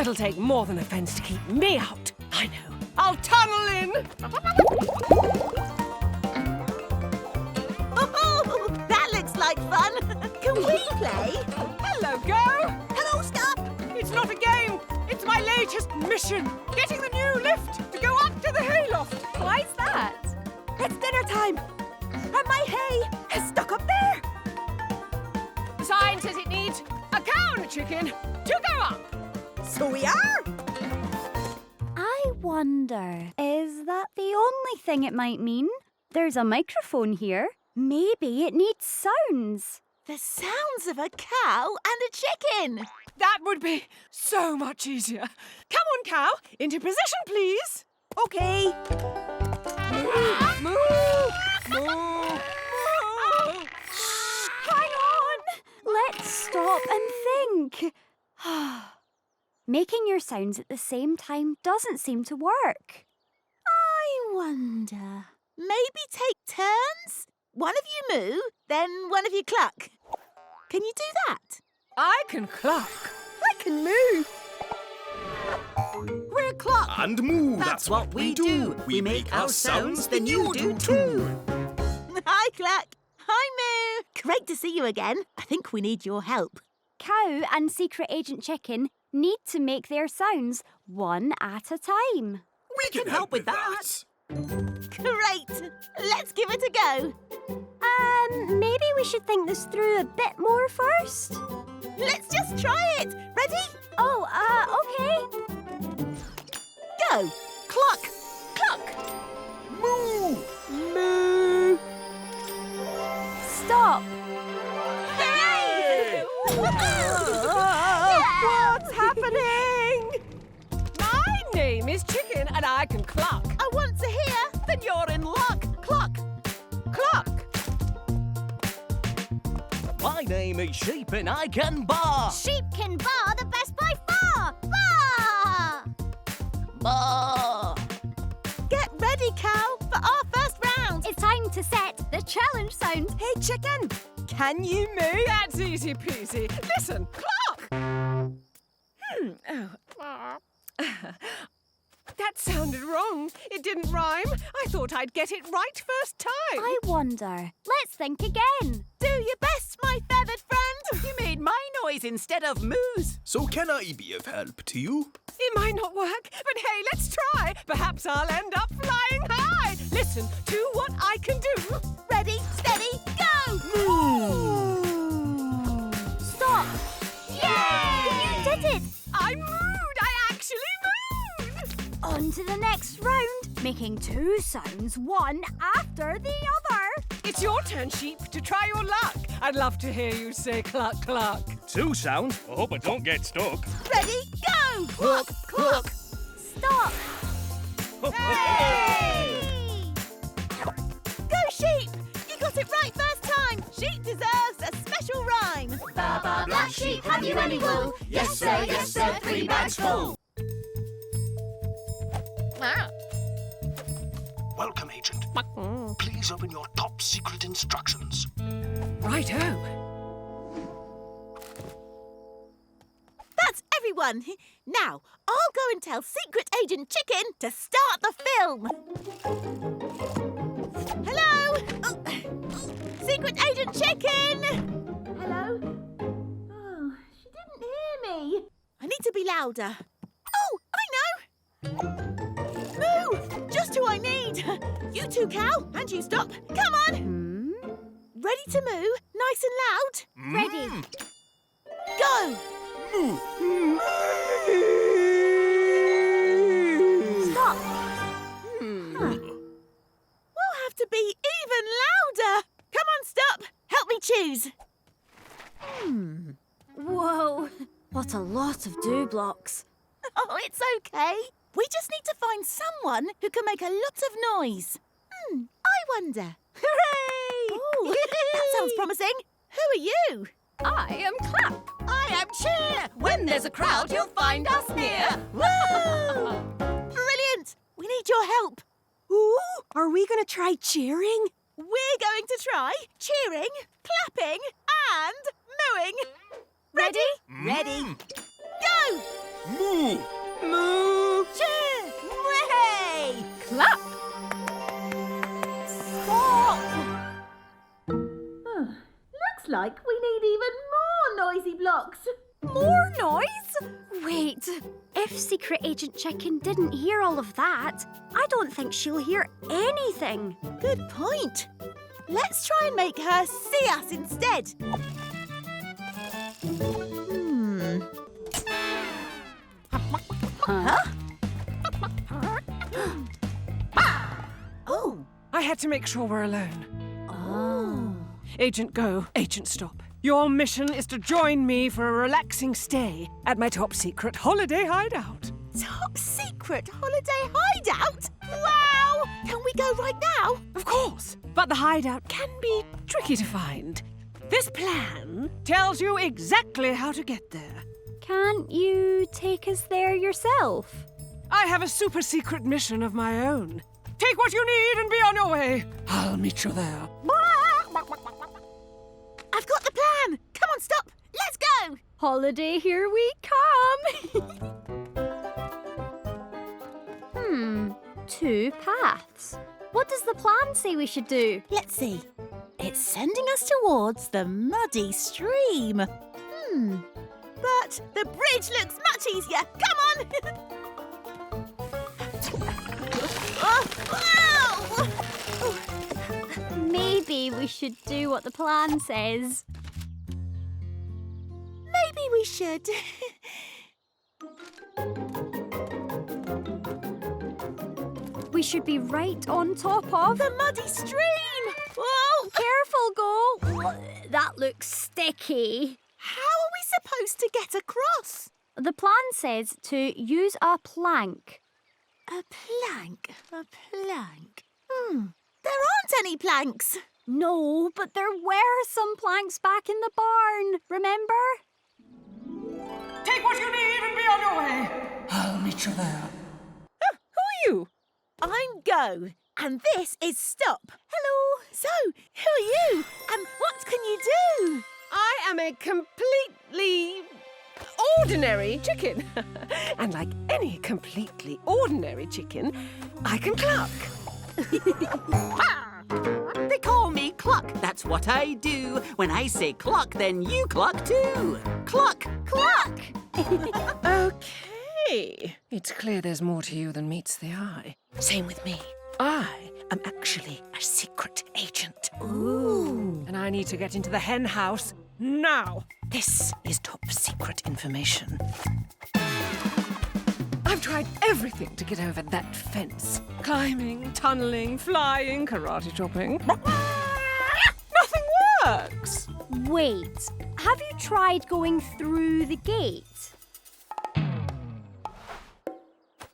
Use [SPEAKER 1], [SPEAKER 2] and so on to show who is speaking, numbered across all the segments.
[SPEAKER 1] It'll take more than a fence to keep me out. I know. I'll tunnel in.
[SPEAKER 2] Oh, that looks like fun. Can we play?
[SPEAKER 1] Hello, Go.
[SPEAKER 2] Hello, Stop.
[SPEAKER 1] It's not a game. It's my latest mission. Getting the new lift to go up to the hayloft.
[SPEAKER 3] Why's that?
[SPEAKER 2] It's dinner time. And my hay is stuck up there.
[SPEAKER 1] The sign says it needs a cow and a chicken to go up.
[SPEAKER 2] So we are.
[SPEAKER 3] I wonder, is that the only thing it might mean? There's a microphone here. Maybe it needs sounds.
[SPEAKER 2] The sounds of a cow and a chicken.
[SPEAKER 1] That would be so much easier. Come on, cow. Into position, please.
[SPEAKER 2] Okay.
[SPEAKER 1] Move. Move.
[SPEAKER 3] Hang on! Let's stop and think. Making your sounds at the same time doesn't seem to work.
[SPEAKER 2] I wonder. Maybe take turns? One of you moo, then one of you cluck. Can you do that?
[SPEAKER 1] I can cluck.
[SPEAKER 2] I can moo.
[SPEAKER 1] We're cluck.
[SPEAKER 4] And moo, that's what we do. We make our sounds, then you do too.
[SPEAKER 2] Hi, Cluck. Hi, Moo. Great to see you again. I think we need your help.
[SPEAKER 3] Cow and Secret Agent Chicken need to make their sounds one at a time.
[SPEAKER 4] We can help with that.
[SPEAKER 2] Great. Let's give it a go.
[SPEAKER 3] Maybe we should think this through a bit more first.
[SPEAKER 2] Let's just try it. Ready?
[SPEAKER 3] Oh, okay.
[SPEAKER 2] Go. Cluck. Cluck.
[SPEAKER 4] Moo!
[SPEAKER 2] Moo.
[SPEAKER 3] Stop.
[SPEAKER 2] Hooray!
[SPEAKER 1] What's happening? My name is Chicken and I can cluck.
[SPEAKER 2] I want to hear.
[SPEAKER 1] Then you're in luck. Cluck. Cluck.
[SPEAKER 5] My name is Sheep and I can bar.
[SPEAKER 3] Sheep can bar the best by far. Bar!
[SPEAKER 5] Bar.
[SPEAKER 2] Get ready, cow, for our first round.
[SPEAKER 3] It's time to set the challenge sound.
[SPEAKER 2] Hey, Chicken.
[SPEAKER 1] Can you moo? That's easy peasy. Listen. Cluck. That sounded wrong. It didn't rhyme. I thought I'd get it right first time.
[SPEAKER 3] I wonder. Let's think again.
[SPEAKER 2] Do your best, my feathered friend.
[SPEAKER 5] You made my noise instead of moo's.
[SPEAKER 4] So can I be of help to you?
[SPEAKER 1] It might not work, but hey, let's try. Perhaps I'll end up flying high. Listen to what I can do.
[SPEAKER 2] Ready, steady, go.
[SPEAKER 3] Stop. Yay! You did it.
[SPEAKER 1] I moved. I actually moved.
[SPEAKER 3] On to the next round, making two sounds, one after the other.
[SPEAKER 1] It's your turn, Sheep, to try your luck. I'd love to hear you say cluck, cluck.
[SPEAKER 6] Two sounds. I hope I don't get stuck.
[SPEAKER 2] Ready, go.
[SPEAKER 5] Cluck, cluck.
[SPEAKER 3] Stop.
[SPEAKER 2] Hey! Go, Sheep. You got it right first time. Sheep deserves a special rhyme.
[SPEAKER 3] Ba ba black sheep, have you any wool?
[SPEAKER 5] Yes, sir, 3 bags full.
[SPEAKER 4] Welcome, Agent. Please open your top secret instructions.
[SPEAKER 1] Righto.
[SPEAKER 2] That's everyone. Now, I'll go and tell Secret Agent Chicken to start the film. Hello? Oh, Secret Agent Chicken! Hello? Oh, she didn't hear me. I need to be louder. Oh, I know! Moo! Just who I need. You two, cow, and you stop. Come on! Ready to moo? Nice and loud?
[SPEAKER 3] Ready.
[SPEAKER 2] Go! Stop! We'll have to be even louder. Come on, stop. Help me choose.
[SPEAKER 3] Whoa, what a lot of do-blocks.
[SPEAKER 2] Oh, it's okay. We just need to find someone who can make a lot of noise. I wonder. Hooray! Oh, that sounds promising. Who are you?
[SPEAKER 3] I am Clap.
[SPEAKER 5] I am Cheer. When there's a crowd, you'll find us near.
[SPEAKER 2] Woo! Brilliant. We need your help.
[SPEAKER 1] Ooh, are we going to try cheering?
[SPEAKER 2] We're going to try cheering, clapping, and mooing. Ready?
[SPEAKER 5] Ready.
[SPEAKER 2] Go!
[SPEAKER 4] Moo!
[SPEAKER 3] More noise? Wait, if Secret Agent Chicken didn't hear all of that, I don't think she'll hear anything.
[SPEAKER 2] Good point. Let's try and make her see us instead.
[SPEAKER 3] Huh?
[SPEAKER 2] Oh.
[SPEAKER 1] I had to make sure we're alone.
[SPEAKER 3] Oh.
[SPEAKER 1] Agent go, Agent stop. Your mission is to join me for a relaxing stay at my top secret holiday hideout.
[SPEAKER 2] Top secret holiday hideout? Wow! Can we go right now?
[SPEAKER 1] Of course, but the hideout can be tricky to find. This plan tells you exactly how to get there.
[SPEAKER 3] Can't you take us there yourself?
[SPEAKER 1] I have a super secret mission of my own. Take what you need and be on your way. I'll meet you there.
[SPEAKER 2] I've got the plan. Come on, stop. Let's go.
[SPEAKER 3] Holiday, here we come. 2 paths. What does the plan say we should do?
[SPEAKER 2] Let's see. It's sending us towards the muddy stream. But the bridge looks much easier. Come on. Oh, wow!
[SPEAKER 3] Maybe we should do what the plan says.
[SPEAKER 2] Maybe we should.
[SPEAKER 3] We should be right on top of
[SPEAKER 2] The muddy stream. Whoa!
[SPEAKER 3] Careful, Go! That looks sticky.
[SPEAKER 2] How are we supposed to get across?
[SPEAKER 3] The plan says to use a plank.
[SPEAKER 2] A plank. A plank. There aren't any planks.
[SPEAKER 3] No, but there were some planks back in the barn, remember?
[SPEAKER 1] Take what you need and be on your way. I'll meet you there.
[SPEAKER 2] Oh, who are you? I'm Go, and this is Stop. Hello. So, who are you? And what can you do?
[SPEAKER 1] I am a completely ordinary chicken. And like any completely ordinary chicken, I can cluck.
[SPEAKER 4] They call me Cluck. That's what I do. When I say cluck, then you cluck too. Cluck, cluck.
[SPEAKER 1] Okay. It's clear there's more to you than meets the eye. Same with me. I am actually a secret agent.
[SPEAKER 2] Ooh.
[SPEAKER 1] And I need to get into the hen house now. This is top secret information. I've tried everything to get over that fence. Climbing, tunneling, flying, karate chopping. Nothing works.
[SPEAKER 3] Wait, have you tried going through the gate?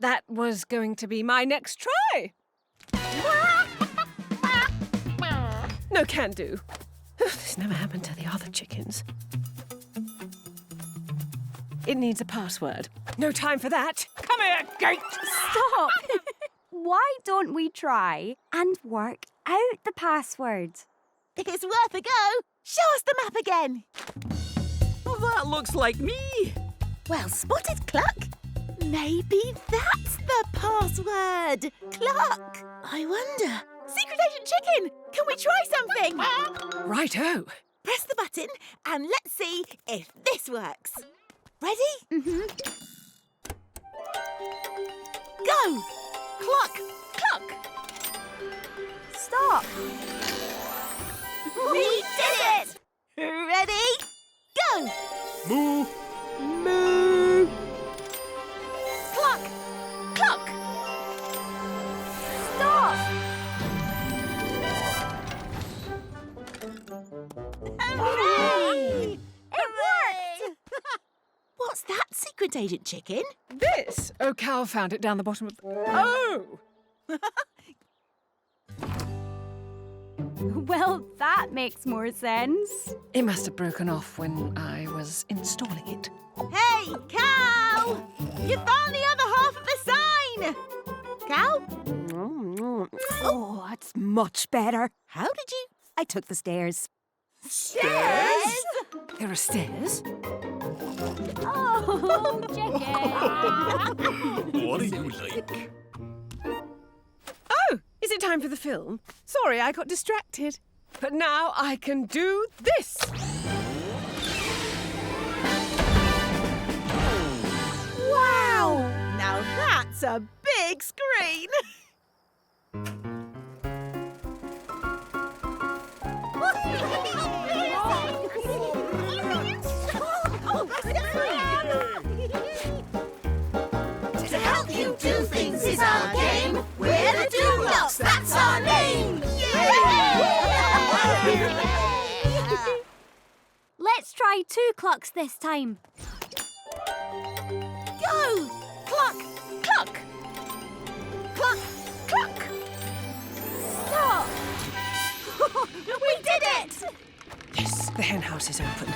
[SPEAKER 1] That was going to be my next try. No can do. This never happened to the other chickens. It needs a password. No time for that. Come here, gate.
[SPEAKER 3] Stop! Why don't we try and work out the password?
[SPEAKER 2] It's worth a go. Show us the map again.
[SPEAKER 4] Well, that looks like me.
[SPEAKER 2] Well spotted, Cluck. Maybe that's the password. Cluck. I wonder. Secret Agent Chicken, can we try something?
[SPEAKER 1] Righto.
[SPEAKER 2] Press the button and let's see if this works. Ready? Go!
[SPEAKER 4] Cluck, cluck.
[SPEAKER 3] Stop!
[SPEAKER 2] We did it! Ready? Go!
[SPEAKER 6] Moo.
[SPEAKER 2] Moo! Cluck! Cluck!
[SPEAKER 3] Stop!
[SPEAKER 2] Hooray!
[SPEAKER 3] It worked!
[SPEAKER 2] What's that, Secret Agent Chicken?
[SPEAKER 1] This? Oh, Cal found it down the bottom of the... Oh!
[SPEAKER 3] Well, that makes more sense.
[SPEAKER 1] It must have broken off when I was installing it.
[SPEAKER 2] Hey, Cal! You found the other half of the sign! Cal?
[SPEAKER 7] Oh, that's much better.
[SPEAKER 2] How did you...
[SPEAKER 7] I took the stairs.
[SPEAKER 2] Stairs?
[SPEAKER 1] There are stairs?
[SPEAKER 3] Oh, chicken!
[SPEAKER 6] What do you like?
[SPEAKER 1] Oh, is it time for the film? Sorry, I got distracted. But now I can do this.
[SPEAKER 2] That's a big screen.
[SPEAKER 5] To help you do things is our game. We're the Wonderblocks, that's our name.
[SPEAKER 3] Let's try 2 clocks this time.
[SPEAKER 2] Go! Cluck! Cluck! Cluck! Cluck! Stop! We did it!
[SPEAKER 1] Yes, the hen house is open.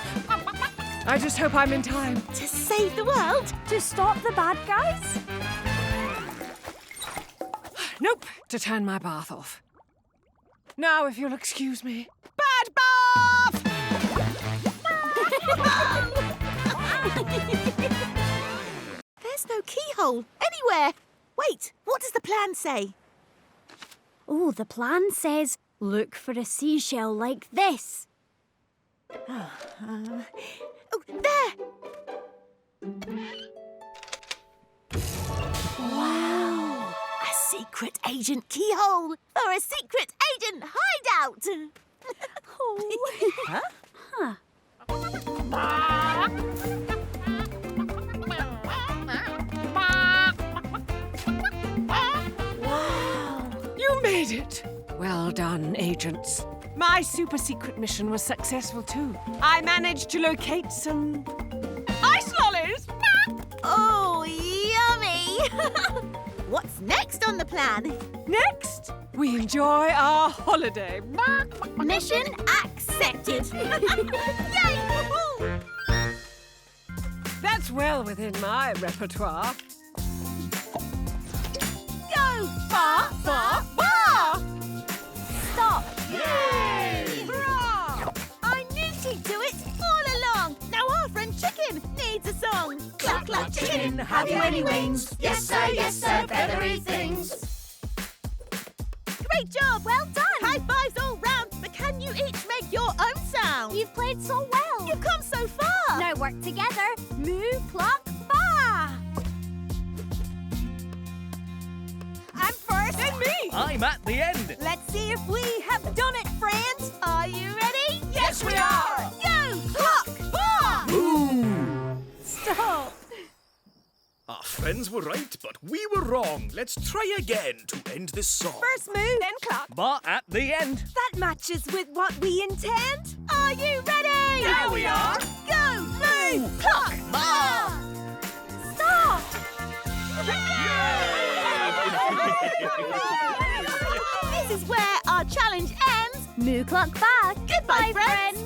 [SPEAKER 1] I just hope I'm in time.
[SPEAKER 2] To save the world?
[SPEAKER 3] To stop the bad guys?
[SPEAKER 1] Nope, to turn my bath off. Now, if you'll excuse me. Bad bath!
[SPEAKER 2] There's no keyhole anywhere. Wait, what does the plan say?
[SPEAKER 3] Oh, the plan says, look for a seashell like this.
[SPEAKER 2] Oh, there! Wow! A secret agent keyhole or a secret agent hideout!
[SPEAKER 3] Oh.
[SPEAKER 2] Huh? Wow!
[SPEAKER 1] You made it! Well done, agents. My super secret mission was successful too. I managed to locate some ice lollies.
[SPEAKER 2] Oh, yummy! What's next on the plan?
[SPEAKER 1] Next, we enjoy our holiday.
[SPEAKER 2] Mission accepted! Yay!
[SPEAKER 1] That's well within my repertoire.
[SPEAKER 2] Go! Far, far, far!
[SPEAKER 3] Stop.
[SPEAKER 1] Yay! Hurrah!
[SPEAKER 2] I knew she'd do it all along. Now our friend Chicken needs a song. Cluck, cluck, chicken, have you any wings?
[SPEAKER 5] Yes, sir, feathery things.
[SPEAKER 2] Great job! Well done! High fives all round, but can you each make your own sound?
[SPEAKER 3] You've played so well.
[SPEAKER 2] You've come so far!
[SPEAKER 3] Now work together. Moo, clock, ba.
[SPEAKER 2] I'm first!
[SPEAKER 1] And me!
[SPEAKER 6] I'm at the end.
[SPEAKER 2] Let's see if we have done it, friends! Are you ready?
[SPEAKER 5] Yes, we are.
[SPEAKER 2] Go! Clock! Bar!
[SPEAKER 6] Moo!
[SPEAKER 2] Stop!
[SPEAKER 6] Our friends were right, but we were wrong. Let's try again to end this song.
[SPEAKER 2] First move, then clock.
[SPEAKER 6] But at the end.
[SPEAKER 2] That matches with what we intend. Are you ready?
[SPEAKER 5] There we are.
[SPEAKER 2] Go! Move! Clock! Bar! Stop! This is where our challenge ends.
[SPEAKER 3] Moo, clock, ba.
[SPEAKER 2] Goodbye, friends.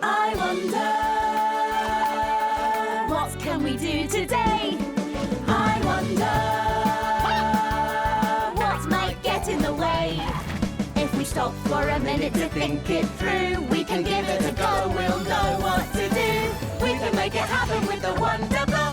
[SPEAKER 5] I wonder,
[SPEAKER 3] What can we do today?
[SPEAKER 5] I wonder,
[SPEAKER 3] What might get in the way?
[SPEAKER 5] if we stop for a minute to think it through, we can give it a go, we'll know what to do. We can make it happen with the Wonderblocks.